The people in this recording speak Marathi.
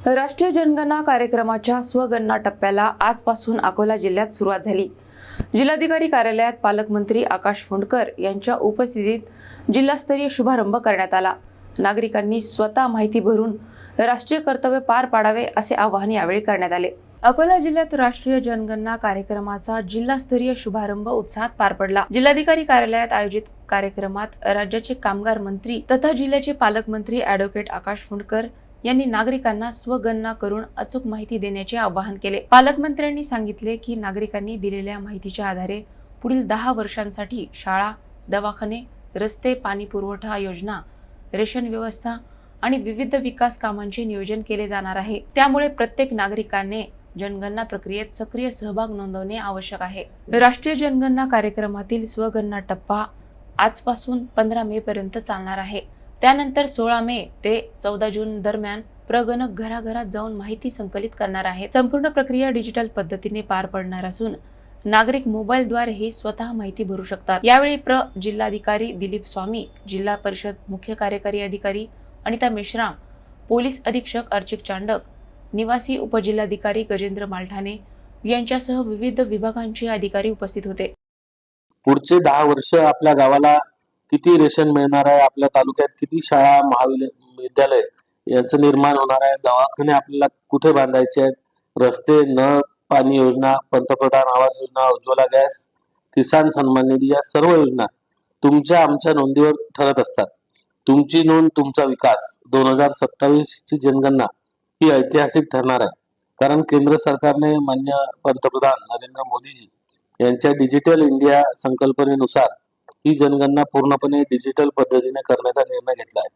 राष्ट्रीय जनगणना कार्यक्रमाच्या स्वगणना टप्प्याला आजपासून अकोला जिल्ह्यात सुरुवात झाली। जिल्हाधिकारी कार्यालयात पालकमंत्री आकाश फोंडकर यांच्या उपस्थितीत जिल्हास्तरीय शुभारंभ करण्यात आला। नागरिकांनी स्वतः माहिती भरून राष्ट्रीय कर्तव्य पार पाडावे असे आवाहन यावेळी करण्यात आले। अकोला जिल्ह्यात राष्ट्रीय जनगणना कार्यक्रमाचा जिल्हास्तरीय शुभारंभ उत्साहात पार पडला। जिल्हाधिकारी कार्यालयात आयोजित कार्यक्रमात राज्याचे कामगार मंत्री तथा जिल्ह्याचे पालकमंत्री ॲडव्होकेट आकाश फोंडकर यांनी नागरिकांना स्वगणना करून अचूक माहिती देण्याचे आवाहन केले। पालकमंत्र्यांनी सांगितले की नागरिकांनी दिलेल्या माहितीच्या आधारे पुढील 10 वर्षांसाठी शाळा, दवाखाने, रस्ते, पाणी पुरवठा योजना, रेशन व्यवस्था आणि विविध विकास कामांचे नियोजन केले जाणार आहे। त्यामुळे प्रत्येक नागरिकाने जनगणना प्रक्रियेत सक्रिय सहभाग नोंदवणे आवश्यक आहे। राष्ट्रीय जनगणना कार्यक्रमातील स्वगणना टप्पा आजपासून 15 मे पर्यंत चालणार आहे। त्यानंतर 16 मे ते 14 जून दरम्यान प्रगणक घराघरात जाऊन माहिती संकलित करणार आहेत। संपूर्ण प्रक्रिया डिजिटल पद्धतीने पार पडणार असून नागरिक मोबाईलद्वारे स्वतः माहिती भरू शकतात। यावेळी जिल्हाधिकारी दिलीप स्वामी, जिल्हा परिषद मुख्य कार्यकारी अधिकारी अनिता मेश्राम, पोलीस अधीक्षक अर्चिक चांडक, निवासी उपजिल्हाधिकारी गजेंद्र मालठाणे यांच्यासह विविध विभागांचे अधिकारी उपस्थित होते। पुढचे 10 वर्ष आपल्या गावाला किती रेशन मिळणार आहे, आपल्या तालुक्यात किती शाळा, महाविद्यालय यांचं निर्माण होणार आहे, दवाखाने आपल्याला कुठे बांधायचे आहेत, रस्ते, नळ पाणी योजना, पंतप्रधान आवास योजना, उज्ज्वला गॅस, किसान सन्मान निधी या सर्व योजना तुमच्या आमच्या नोंदीवर ठरत असतात। तुमची नोंद तुमचा विकास 2027 ची जनगणना ही ऐतिहासिक ठरणार आहे, कारण केंद्र सरकारने मान्य पंतप्रधान नरेंद्र मोदीजी यांच्या डिजिटल इंडिया संकल्पनेनुसार ही जनगणना पूर्णपणे डिजिटल पद्धतीने करण्याचा निर्णय घेतला आहे।